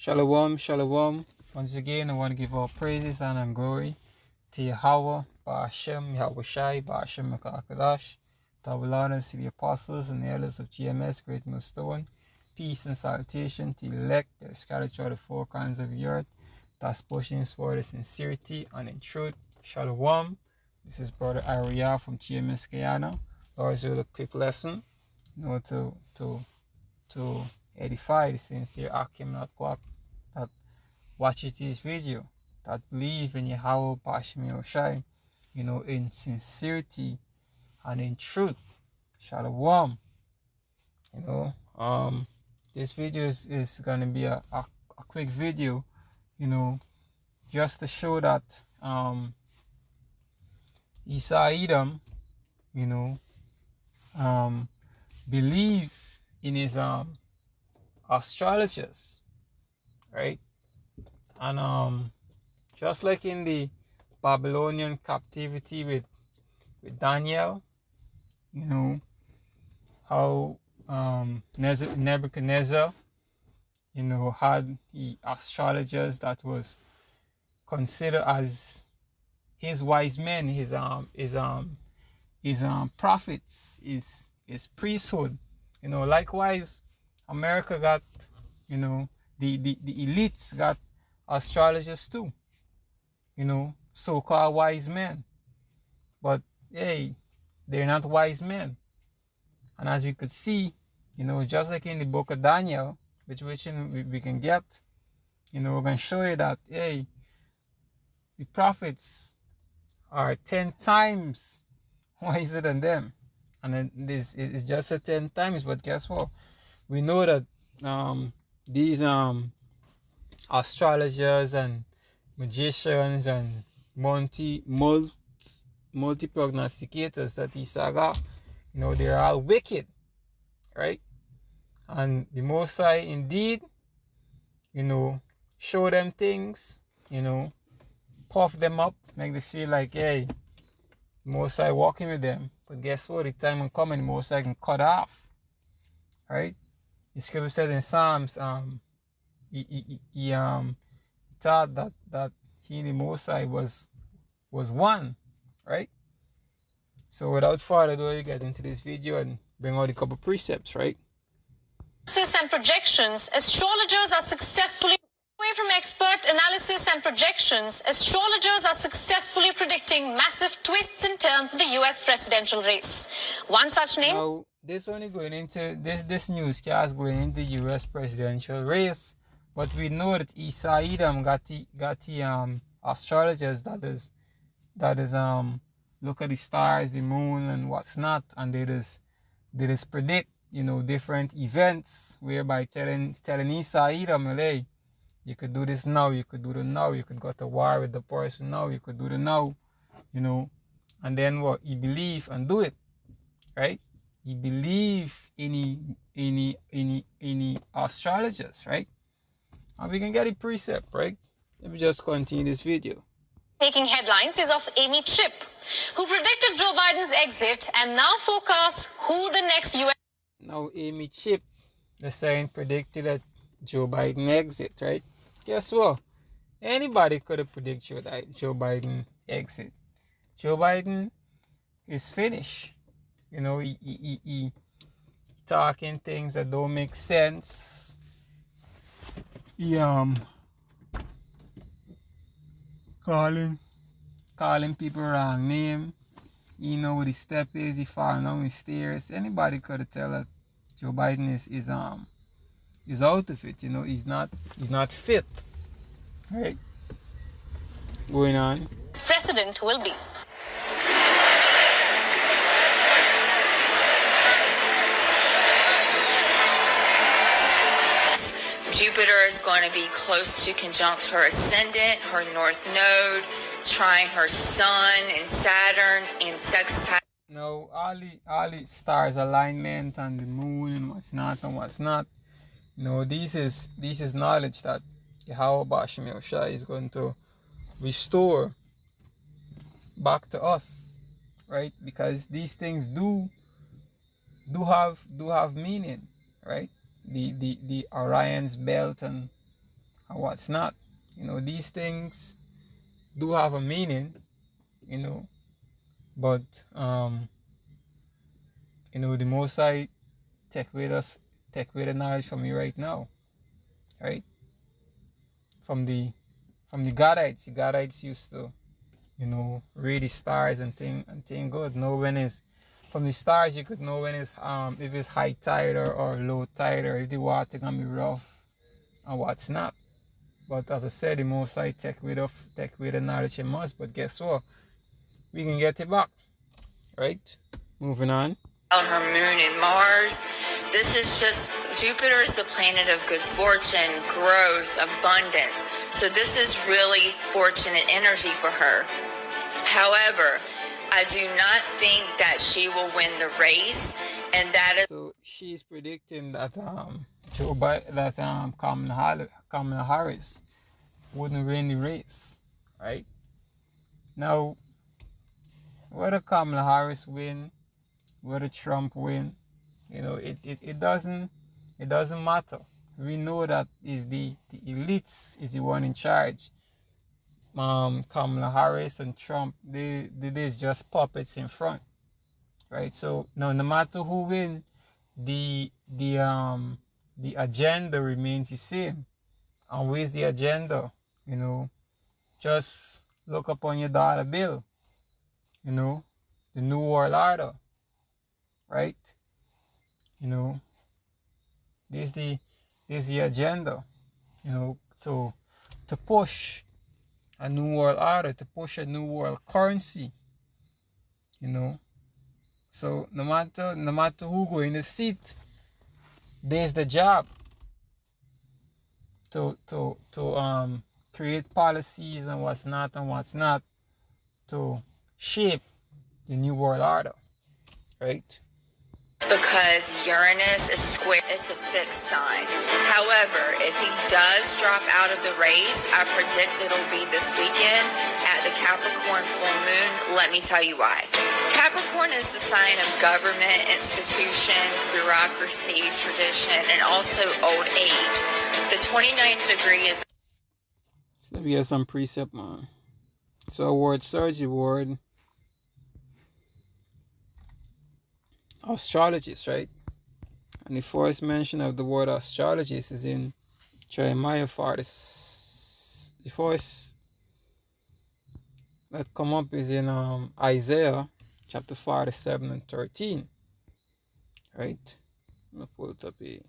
Shalom, shalom. Once again, I want to give all praises and glory to Yahweh, Ba'ashem, Yahweh Shai, Ba'ashem, Makakadash, to our Lord and to the apostles and the elders of GMS, Great Millstone. Peace and salutation to the elect that is scattered throughout the four corners of the earth, that's pushing toward the sincerity and in truth. Shalom. This is Brother Ariel from GMS Guyana. Lord's will a quick lesson, to edify the sincere Akim that watches this video, that believe in Yahweh Bashmi Oshai, in sincerity and in truth. Shalom. This video is gonna be a quick video, just to show that Isa Edom, believe in his astrologers, right? And just like in the Babylonian captivity with Daniel, how Nebuchadnezzar, had the astrologers that was considered as his wise men, his prophets, his priesthood. Likewise, America got, the elites got astrologers too, so-called wise men. But hey, they're not wise men. And as we could see, just like in the book of Daniel, which we can get, we're going to show you that, hey, the prophets are 10 times wiser than them. And then this is just a 10 times, but guess what? We know that these astrologers and magicians and multi-prognosticators that Esau got, they're all wicked, right? And the Most High indeed, show them things, puff them up, make them feel like, hey, the Most High walking with them. But guess what? The time will come and the Most High can cut off, right? The scripture says in Psalms, he thought that he, the Most High, was one, right? So without further ado, we get into this video and bring out a couple precepts, right? And projections, astrologers are successfully away from expert analysis and projections. Astrologers are successfully predicting massive twists and turns in the U.S. presidential race. One such name. Now, this only going into this newscast going into U.S. presidential race, but we know that Isa Edom got the astrologers that is look at the stars, the moon, and what's not, and they just predict, different events, whereby telling Isa Edom, hey, you could do this now, you could do the now, you could go to war with the person now, you could do the now, and then what? He believe and do it, right? He believe in any astrologers, right? And we can get a precept, right? Let me just continue this video. Making headlines is of Amy Chip, who predicted Joe Biden's exit and now forecasts who the next U.S. Now, Amy Chip, the saying, predicted that Joe Biden exit, right? Guess what? Anybody could have predicted that Joe Biden exit. Joe Biden is finished. He talking things that don't make sense. He calling people wrong name. You know what his step is. He falling down the stairs. Anybody could have tell that Joe Biden is out of it. He's not fit. Right? Going on. President will be. Jupiter is going to be close to conjunct her ascendant, her north node, trying her sun and Saturn in sextile. No, all the stars alignment and the moon and what's not. This is knowledge that Yahweh Bashmi Oshai is going to restore back to us, right? Because these things do have meaning, right? The Orion's belt and and what's not. These things do have a meaning, but the Most High take away the knowledge from me right now, right? From the Gadites. The Gadites used to, read the stars and think good. Know when it's from the stars you could know when it's if it's high tide or low tide, or if the water gonna be rough and what's not. But as I said, the Most High take away the knowledge in us. But guess what? We can get it back, right? Moving on. On her moon and Mars. This is just, Jupiter is the planet of good fortune, growth, abundance. So this is really fortunate energy for her. However, I do not think that she will win the race, and that is. So she's predicting that Kamala Harris wouldn't win the race, right? Now, whether Kamala Harris win, whether Trump win, it doesn't matter. We know that is the elites is the one in charge. Kamala Harris and Trump, they're just puppets in front, right? So now, no matter who win, the agenda remains the same. And where's the agenda? Just look up on your dollar bill. The New World Order, right? There's the agenda, to push a new world order, to push a new world currency, So no matter who go in the seat, there's the job to create policies and what's not to shape the new world order, right? Because Uranus is square, it's a fixed sign. However, if he does drop out of the race, I predict it'll be this weekend at the Capricorn full moon. Let me tell you why. Capricorn is the sign of government, institutions, bureaucracy, tradition, and also old age. The 29th degree is. So we have some precept, man. So word surgery word. Astrologers, right? And the first mention of the word astrologers is in Jeremiah 40. The first that come up is in Isaiah chapter 47 and 13. Right? I'm gonna pull it up here.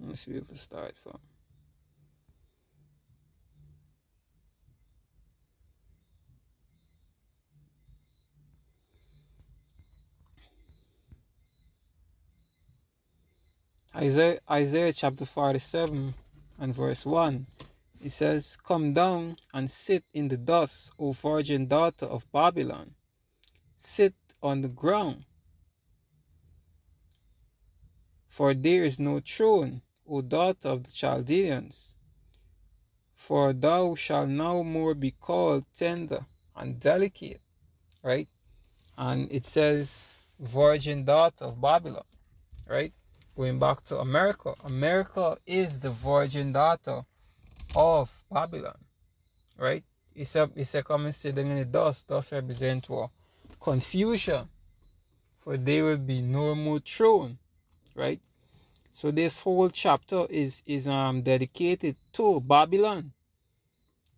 Let's see if it starts from. Isaiah chapter 47 and verse 1. It says, "Come down and sit in the dust, O virgin daughter of Babylon. Sit on the ground. For there is no throne, O daughter of the Chaldeans. For thou shalt no more be called tender and delicate." Right? And it says, virgin daughter of Babylon. Right? Going back to America. America is the virgin daughter of Babylon. Right? It's a come and sit down in the dust. Dust represent what? Confusion. For there will be no more throne. Right? So this whole chapter is dedicated to Babylon,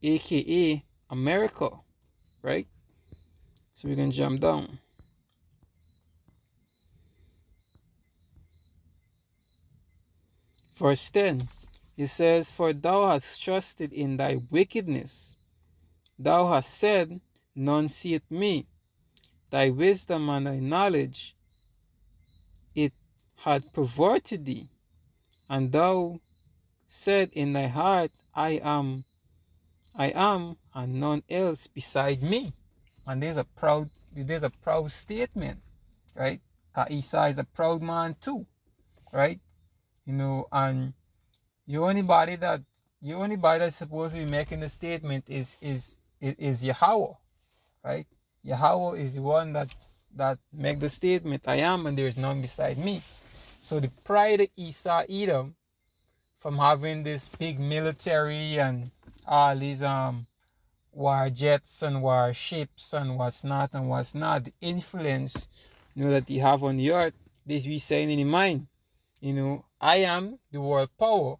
aka America, right? So we can jump down. Verse 10, it says, "For thou hast trusted in thy wickedness. Thou hast said, none seeth me. Thy wisdom and thy knowledge, it had perverted thee. And thou said in thy heart, I am, and none else beside me." And there's a proud statement, right? Esau is a proud man too, right? And the only body that the only body that's supposed to be making the statement is Yahweh, right? Yahweh is the one that make the statement, I am and there is none beside me. So the pride of Esau Edom from having this big military and all these war jets and war ships and what's not, the influence, that he have on the earth, this we saying in the mind, I am the world power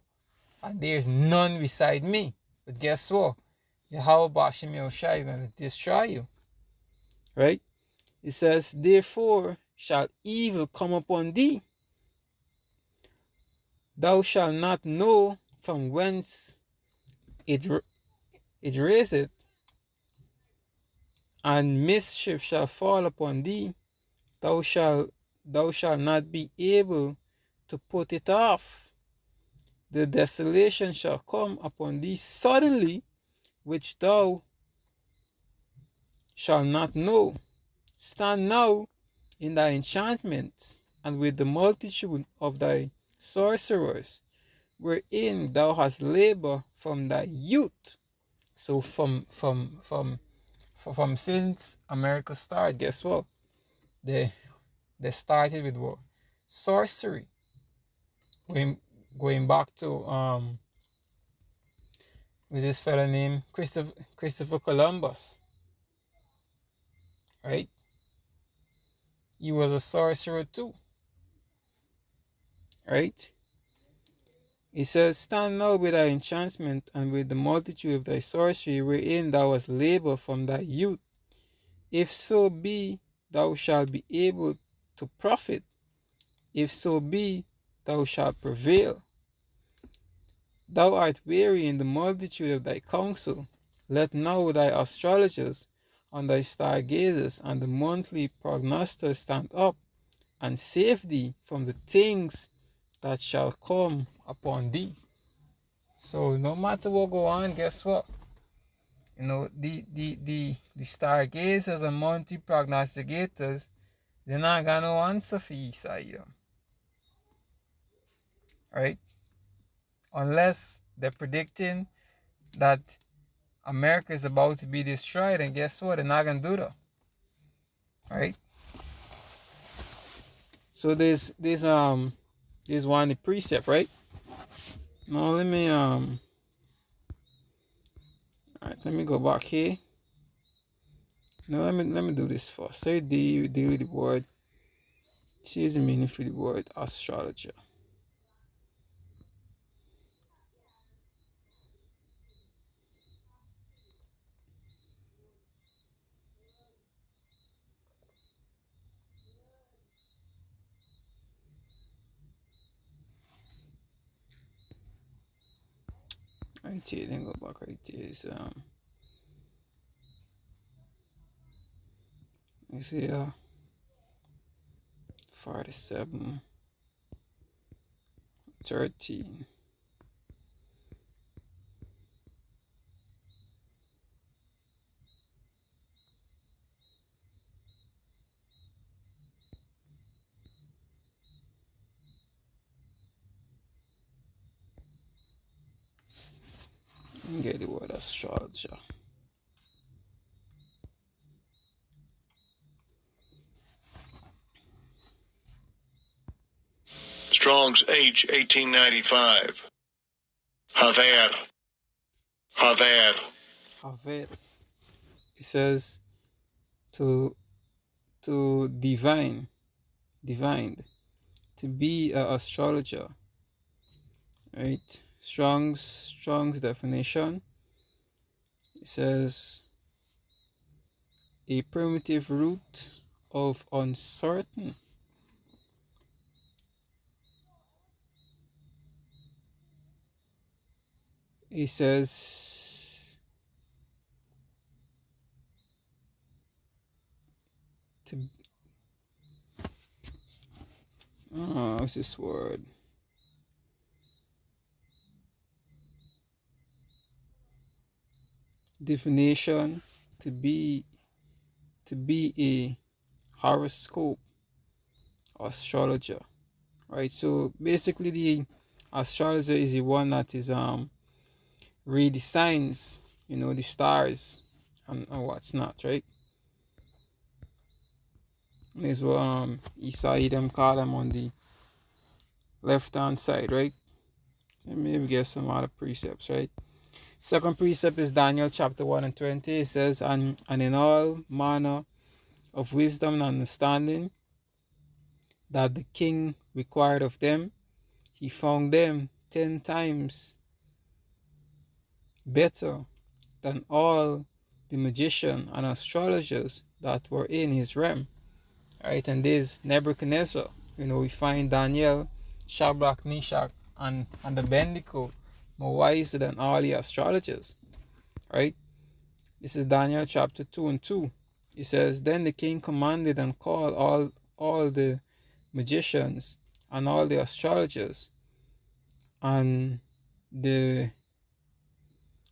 and there's none beside me. But guess what? Yahweh Bashim Yahushua is going to destroy you. Right? It says, therefore shall evil come upon thee. Thou shalt not know from whence it riseth, and mischief shall fall upon thee. Thou shalt not be able to put it off. The desolation shall come upon thee suddenly, which thou shalt not know. Stand now in thy enchantments, and with the multitude of thy sorcerers, wherein thou hast labored from thy youth. So from since America started, guess what? They started with what? Sorcery. Going back to with this fella named Christopher Columbus. Right? He was a sorcerer too. Right? He says, stand now with thy enchantment and with the multitude of thy sorcery, wherein thou hast labored from thy youth. If so be, thou shalt be able to profit. If so be, thou shalt prevail. Thou art weary in the multitude of thy counsel. Let now thy astrologers and thy stargazers and the monthly prognosticators stand up and save thee from the things that shall come upon thee. So no matter what go on, guess what? The stargazers and monthly prognosticators, they're not got no answer for Esau Edom. Right? Unless they're predicting that America is about to be destroyed, and guess what? They're not gonna do that. Right? So there's one the precept, right? Now let me alright, let me go back here. Now let me do this first. Say deal with the word. Here's the meaning for the word astrologer. Right here, then go back right here. It's you see 47 13. Get the word astrologer. Strong's H 1895. Haver. It says to divined, to be an astrologer. Right? Strong's definition. It says a primitive root of uncertain. It says to what's this word? Definition: to be a horoscope astrologer. Right? So basically the astrologer is the one that is read the signs, the stars and what's not, right? This is what Esau them call them on the left hand side, right? So maybe get some other precepts, right? Second precept is Daniel chapter 1 and 20. It says, and in all manner of wisdom and understanding that the king required of them, he found them 10 times better than all the magicians and astrologers that were in his realm. Right, and this Nebuchadnezzar, we find Daniel, Shadrach, Meshach, and Abednego more wiser than all the astrologers. Right? This is Daniel chapter 2 and 2. It says, then the king commanded and called all the magicians and all the astrologers and the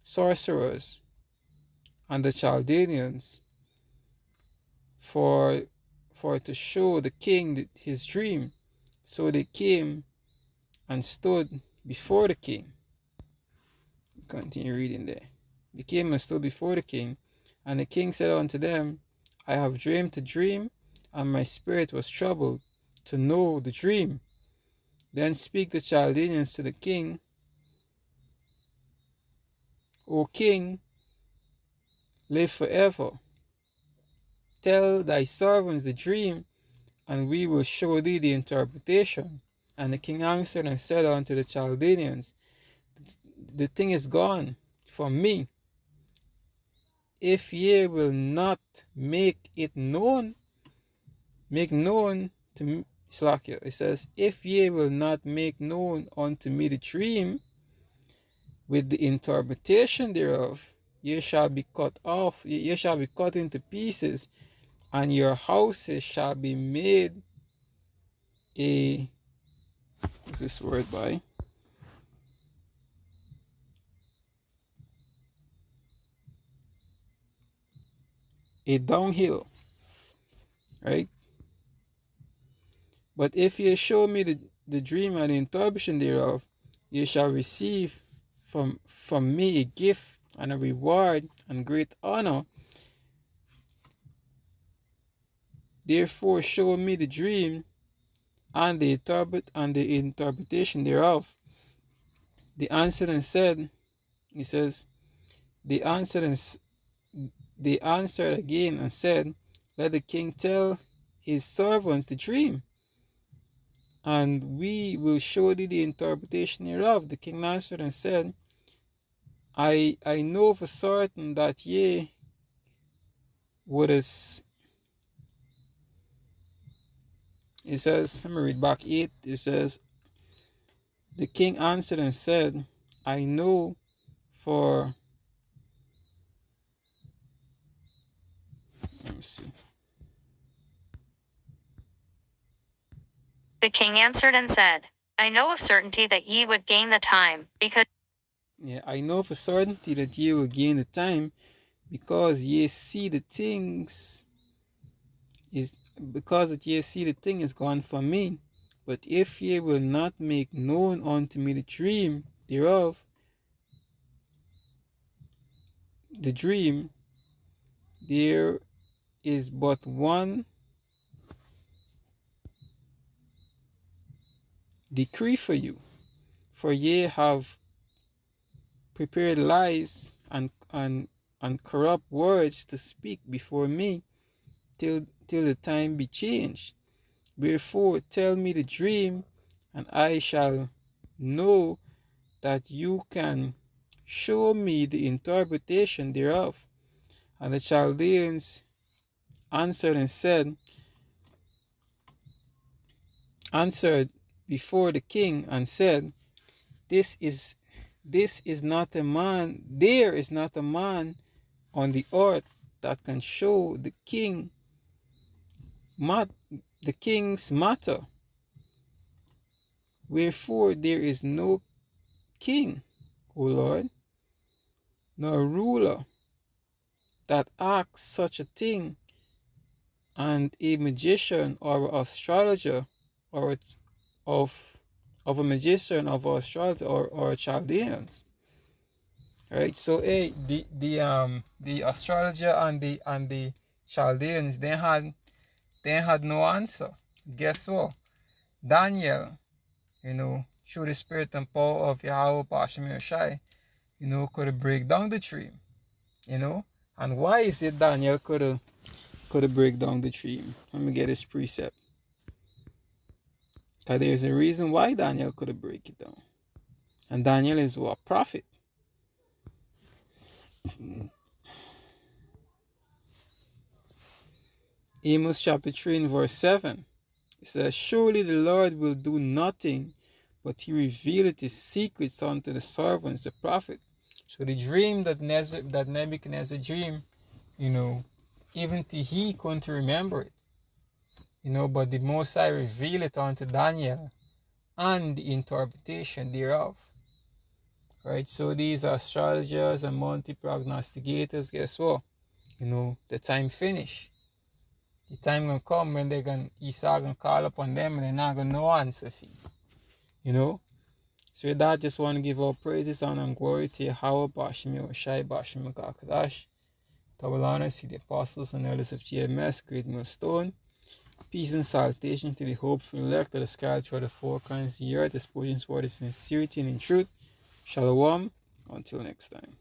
sorcerers and the Chaldeans for to show the king his dream. So they came and stood before the king. Continue reading there. They came and stood before the king, and the king said unto them, I have dreamed a dream, and my spirit was troubled to know the dream. Then speak the Chaldeans to the king, O king, live forever. Tell thy servants the dream, and we will show thee the interpretation. And the king answered and said unto the Chaldeans, the thing is gone from me. If ye will not make known to me, Slakia, it says, if ye will not make known unto me the dream with the interpretation thereof, ye shall be cut off, ye shall be cut into pieces, and your houses shall be made what's this word by? A dunghill, right? But if ye show me the dream and the interpretation thereof, ye shall receive from me a gift and a reward and great honor. Therefore show me the dream and the interpretation thereof. They answered and said, he says, they answered again and said, let the king tell his servants the dream, and we will show thee the interpretation thereof. The king answered and said, I know for certain that ye would as, it says, let me read back 8. It says, the king answered and said, I know for, let me see. The king answered and said, I know of certainty that ye would gain the time, because I know for certainty that ye will gain the time, because ye see the things is gone from me. But if ye will not make known unto me the dream thereof, there is but one decree for you, for ye have prepared lies and corrupt words to speak before me till the time be changed. Wherefore tell me the dream, and I shall know that you can show me the interpretation thereof. And the Chaldeans answered before the king and said, there is not a man on the earth that can show the king's matter. Wherefore there is no king, O Lord, nor ruler that asks such a thing, and a magician or astrologer or of a magician of astrologer or Chaldeans. Right? So hey, the astrologer and the Chaldeans, they had no answer. Guess what? Daniel, through the spirit and power of Yahweh Bashim Yoshai, could break down the dream. And why is it Daniel could break down the dream? Let me get this precept. Because there's a reason why Daniel could break it down. And Daniel is what? Prophet. Amos chapter 3 and verse 7. It says, surely the Lord will do nothing, but he revealeth his secrets unto the servants, the prophet. So the dream that Nebuchadnezzar dreamed, even he couldn't remember it. But the Most High revealed it unto Daniel and the interpretation thereof. Right? So these astrologers and multi-prognosticators, guess what? The time finished. The time gonna come when Esau gonna call upon them and they're not gonna know answer for you. So with that, just want to give all praises, honor, and glory to Yahweh, Bashim Yoshai, Bashim Kakadash. Double honors to the apostles and elders of GMS, Great Millstone. Peace and salutation to the hopeful elect of the sky through the four kinds of the earth, exposing toward the sincerity and in truth. Shalom. Until next time.